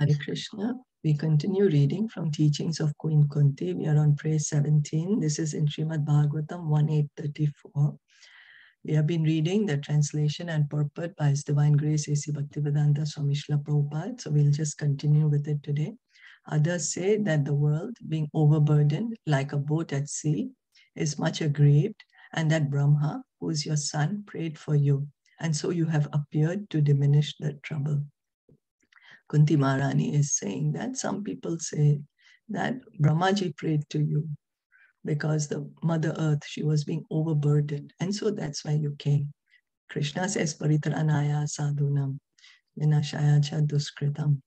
Hare Krishna. We continue reading from teachings of Queen Kunti. We are on page 17. This is in Srimad Bhagavatam 1.8.34. We have been reading the translation and purport by His Divine Grace A.C. Bhaktivedanta Swami Srila Prabhupada. So we'll just continue with it today. Others say that the world, being overburdened like a boat at sea, is much aggrieved, and that Brahma, who is your son, prayed for you, and so you have appeared to diminish the trouble. Kunti Maharani is saying that some people say that Brahmaji prayed to you because the Mother Earth, she was being overburdened, and so that's why you came. Krishna says, Paritranaya sadhunam vinashaya cha duskritam.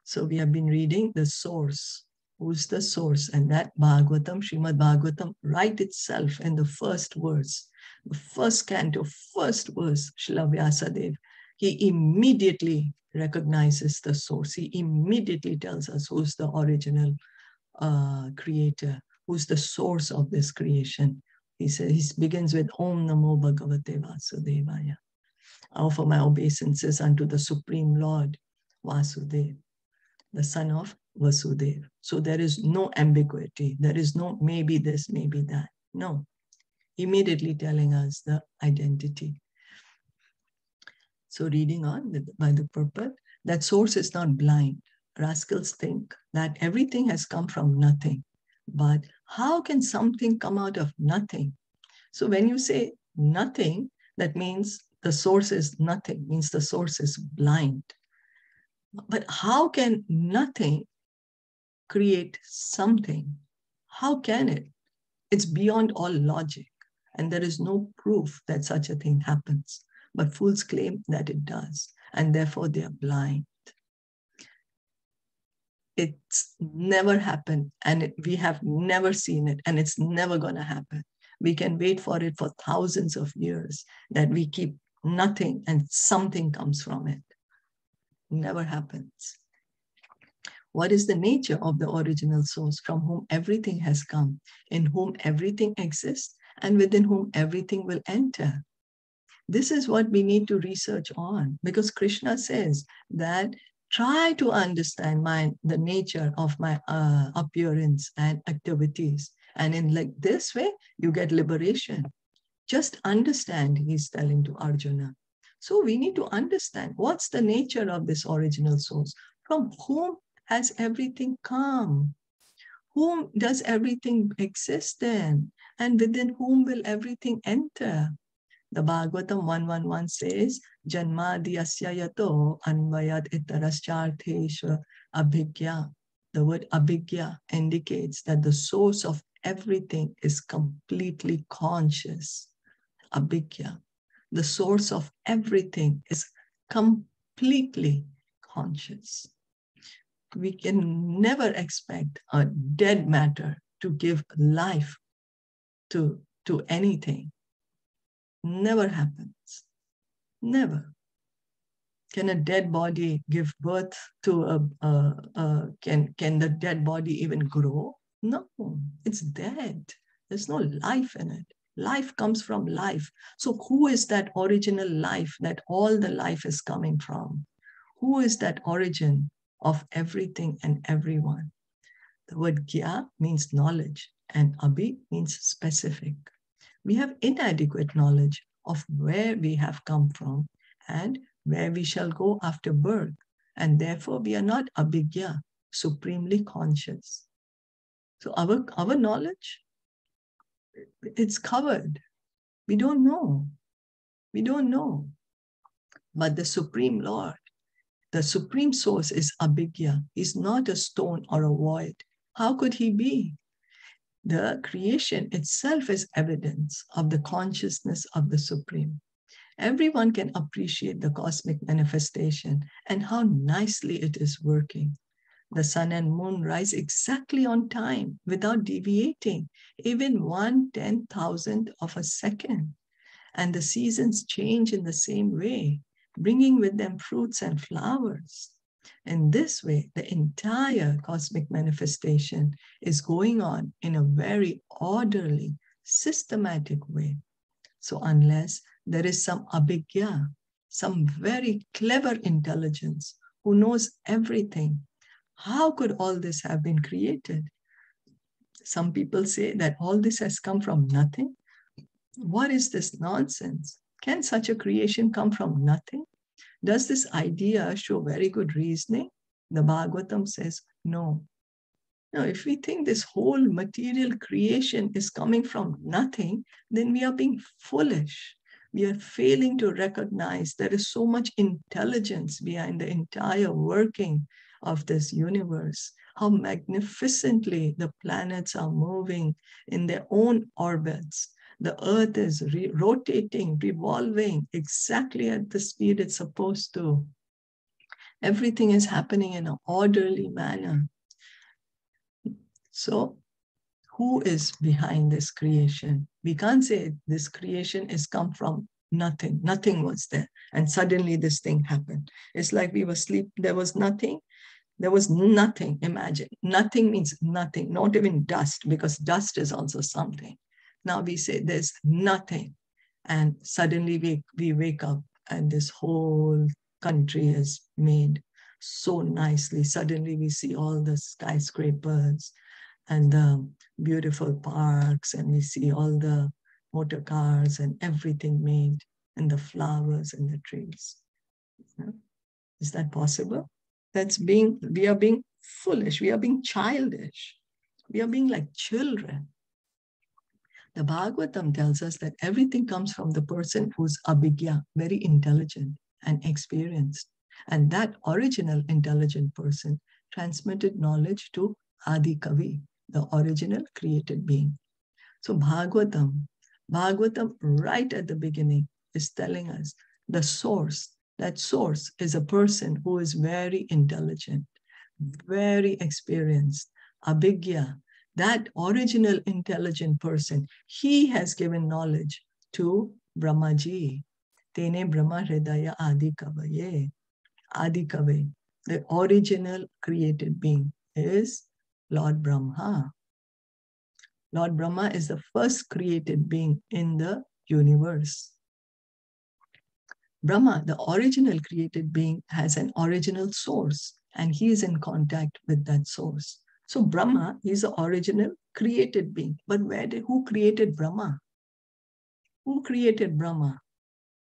So we have been reading the source. Who's the source? And that Bhagavatam, Srimad Bhagavatam, right itself in the first verse, the first canto, first verse, Srila Vyasadeva, he immediately recognizes the source. He immediately tells us who's the original creator, who's the source of this creation. He says, he begins with Om Namo Bhagavate Vasudevaya. I offer my obeisances unto the Supreme Lord, Vasudeva, the son of Vasudeva. So there is no ambiguity. There is no maybe this, maybe that. No. Immediately telling us the identity. So reading on by the purport, that source is not blind. Rascals think that everything has come from nothing. But how can something come out of nothing? So when you say nothing, that means the source is nothing, means the source is blind. But how can nothing create something? How can it? It's beyond all logic, and there is no proof that such a thing happens. But fools claim that it does, and therefore they are blind. It's never happened, and we have never seen it, and it's never going to happen. We can wait for it for thousands of years, that we keep nothing and something comes from it. Never happens. What is the nature of the original source from whom everything has come, in whom everything exists, and within whom everything will enter? This is what we need to research on, because Krishna says that try to understand the nature of my appearance and activities. And in like this way, you get liberation. Just understand, he's telling to Arjuna. So we need to understand what's the nature of this original source. From whom has everything come? Whom does everything exist in? And within whom will everything enter? The Bhagavatam 1.1.1 says, Janmadi asya yato anvayat itarascharthesha abhigya. The word abhigya indicates that the source of everything is completely conscious. Abhigya. The source of everything is completely conscious. We can never expect a dead matter to give life to anything. Never happens. Never. Can a dead body give birth to can the dead body even grow? No, it's dead. There's no life in it. Life comes from life. So who is that original life that all the life is coming from? Who is that origin of everything and everyone? The word gya means knowledge, and abhi means specific. We have inadequate knowledge of where we have come from and where we shall go after birth, and therefore we are not abhigya, supremely conscious. So our knowledge, it's covered. We don't know. We don't know. But the Supreme Lord, the Supreme Source is abhigya. He's not a stone or a void. How could he be? The creation itself is evidence of the consciousness of the Supreme. Everyone can appreciate the cosmic manifestation and how nicely it is working. The sun and moon rise exactly on time without deviating, even 1/10,000th of a second. And the seasons change in the same way, bringing with them fruits and flowers. In this way, the entire cosmic manifestation is going on in a very orderly, systematic way. So unless there is some abhigya, some very clever intelligence who knows everything. How could all this have been created? Some people say that all this has come from nothing. What is this nonsense? Can such a creation come from nothing? Does this idea show very good reasoning? The Bhagavatam says no. Now, if we think this whole material creation is coming from nothing, then we are being foolish. We are failing to recognize there is so much intelligence behind the entire working of this universe, how magnificently the planets are moving in their own orbits. The earth is rotating, revolving exactly at the speed it's supposed to. Everything is happening in an orderly manner. So, who is behind this creation? We can't say this creation is come from nothing. Nothing was there. And suddenly this thing happened. It's like we were asleep. There was nothing. There was nothing. Imagine. Nothing means nothing, not even dust, because dust is also something. Now we say there's nothing. And suddenly we wake up and this whole country is made so nicely. Suddenly we see all the skyscrapers and the beautiful parks, and we see all the motor cars and everything made, and the flowers and the trees. Is that possible? We are being foolish. We are being childish. We are being like children. The Bhagavatam tells us that everything comes from the person who's abhigya, very intelligent and experienced. And that original intelligent person transmitted knowledge to Adi Kavi, the original created being. So Bhagavatam right at the beginning is telling us the source. That source is a person who is very intelligent, very experienced, abhigya. That original intelligent person, he has given knowledge to Brahmaji. Tene Brahma Hridaya Adi Kavaye. Adi Kave, the original created being, is Lord Brahma. Lord Brahma is the first created being in the universe. Brahma, the original created being, has an original source, and he is in contact with that source. So Brahma is the original created being. But who created Brahma? Who created Brahma?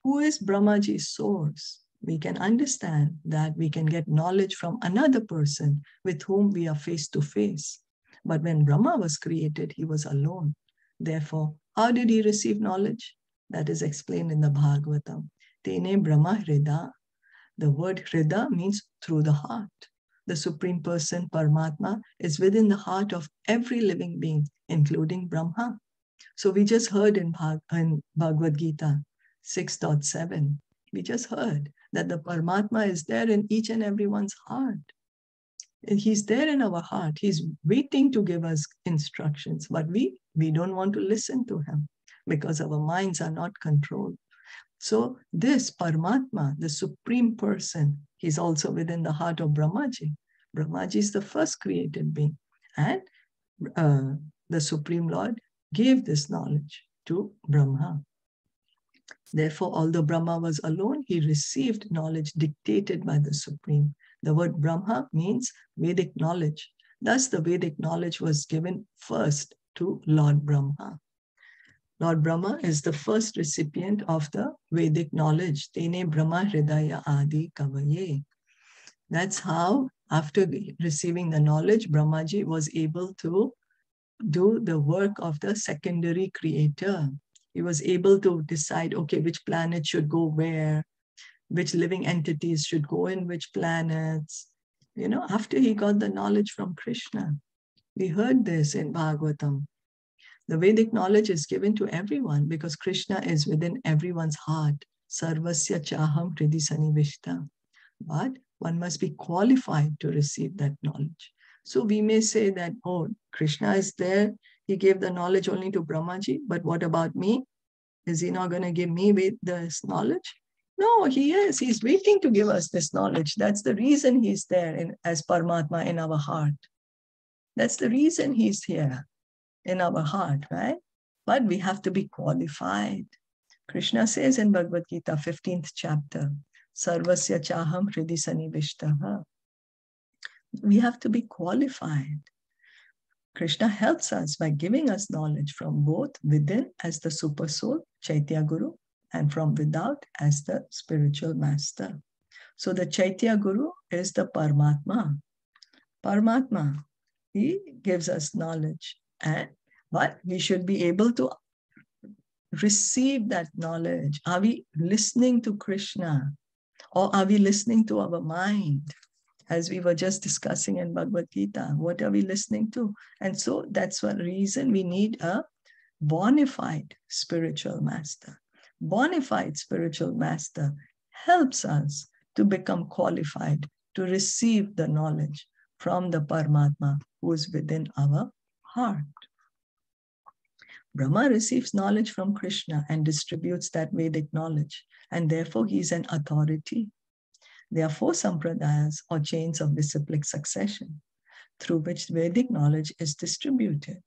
Who is Brahmaji's source? We can understand that we can get knowledge from another person with whom we are face to face. But when Brahma was created, he was alone. Therefore, how did he receive knowledge? That is explained in the Bhagavatam. Tene Brahma Hrida. The word Hrida means through the heart. The Supreme Person, Paramatma, is within the heart of every living being, including Brahma. So we just heard in Bhagavad Gita 6.7, we just heard that the Paramatma is there in each and everyone's heart. He's there in our heart. He's waiting to give us instructions, but we don't want to listen to him because our minds are not controlled. So this Paramatma, the Supreme Person, he's also within the heart of Brahmaji. Brahmaji is the first created being. And the Supreme Lord gave this knowledge to Brahma. Therefore, although Brahma was alone, he received knowledge dictated by the Supreme. The word Brahma means Vedic knowledge. Thus, the Vedic knowledge was given first to Lord Brahma. Lord Brahma is the first recipient of the Vedic knowledge. Tene Brahma Hridaya Adi Kavaye. That's how, after receiving the knowledge, Brahmaji was able to do the work of the secondary creator. He was able to decide, okay, which planet should go where, which living entities should go in which planets. After he got the knowledge from Krishna. We heard this in Bhagavatam. The Vedic knowledge is given to everyone because Krishna is within everyone's heart. Sarvasya chaham hridi sanivishta. But one must be qualified to receive that knowledge. So we may say that, oh, Krishna is there. He gave the knowledge only to Brahmaji. But what about me? Is he not going to give me this knowledge? No, he is. He's waiting to give us this knowledge. That's the reason he's there as Paramatma in our heart. That's the reason he's here in our heart, right? But we have to be qualified. Krishna says in Bhagavad Gita, 15th chapter, Sarvasya chaham hridi sanivishtaha. We have to be qualified. Krishna helps us by giving us knowledge from both within as the super soul, Chaitya Guru, and from without as the spiritual master. So the Chaitya Guru is the Paramatma. Paramatma, he gives us knowledge, but we should be able to receive that knowledge. Are we listening to Krishna, or are we listening to our mind? As we were just discussing in Bhagavad Gita, what are we listening to? And so that's one reason we need a bona fide spiritual master. Bona fide spiritual master helps us to become qualified to receive the knowledge from the Paramatma who is within our heart. Brahma receives knowledge from Krishna and distributes that Vedic knowledge, and therefore he is an authority. There are 4 sampradayas or chains of disciplic succession through which Vedic knowledge is distributed.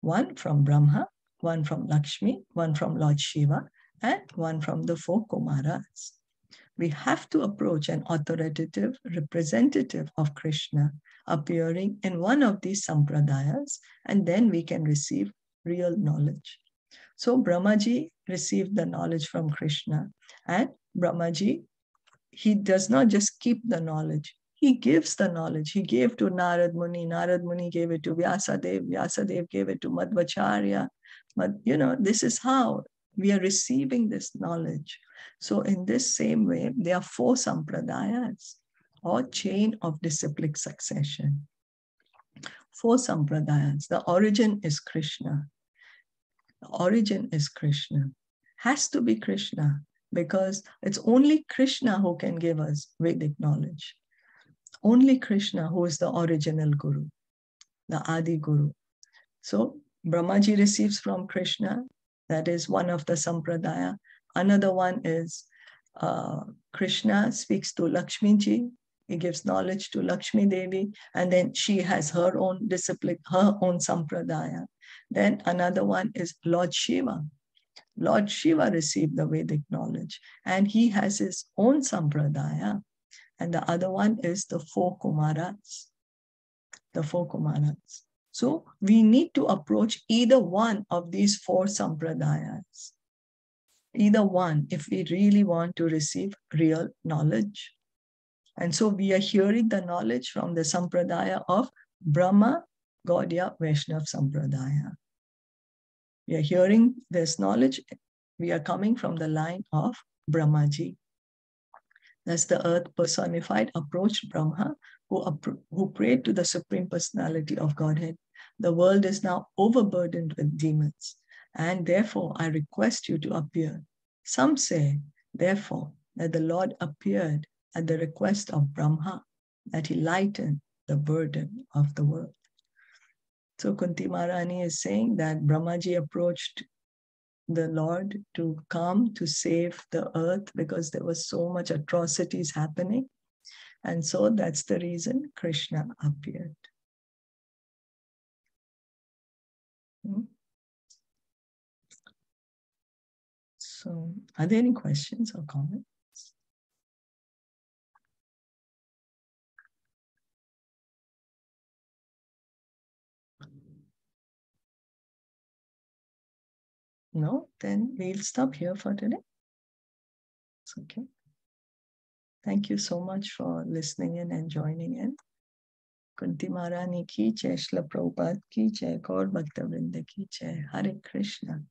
1 from Brahma, 1 from Lakshmi, 1 from Lord Shiva, and 1 from the 4 Kumaras. We have to approach an authoritative representative of Krishna appearing in one of these sampradayas, and then we can receive real knowledge. So Brahmaji received the knowledge from Krishna, and Brahmaji, he does not just keep the knowledge, he gives the knowledge. He gave to Narad Muni, Narad Muni gave it to Vyasadev, Vyasadev gave it to Madhvacharya. But this is how we are receiving this knowledge. So in this same way, there are 4 sampradayas or chain of disciplic succession. 4 sampradayas. The origin is Krishna. The origin is Krishna. Has to be Krishna, because it's only Krishna who can give us Vedic knowledge. Only Krishna who is the original Guru, the Adi Guru. So Brahmaji receives from Krishna, that is one of the sampradaya. Another one is Krishna speaks to Lakshmi ji. He gives knowledge to Lakshmi Devi, and then she has her own discipline, her own sampradaya. Then another one is Lord Shiva. Lord Shiva received the Vedic knowledge, and he has his own sampradaya. And the other one is the 4 Kumaras. The 4 Kumaras. So we need to approach either one of these 4 sampradayas. Either one, if we really want to receive real knowledge. And so we are hearing the knowledge from the sampradaya of Brahma, Gaudiya, Vaishnava sampradaya. We are hearing this knowledge. We are coming from the line of Brahmaji. Thus the earth personified approached Brahma, who prayed to the Supreme Personality of Godhead. The world is now overburdened with demons, and therefore I request you to appear. Some say, therefore, that the Lord appeared at the request of Brahma, that he lightened the burden of the world. So Kunti Maharani is saying that Brahmaji approached the Lord to come to save the earth because there was so much atrocities happening. And so that's the reason Krishna appeared. So are there any questions or comments? No? Then we'll stop here for today. It's okay. Thank you so much for listening in and joining in. Kunti Maharani ki jai, Shilpa Prabhupada ki jai, Gaur Bhakta Vrinda ki jai. Hare Krishna.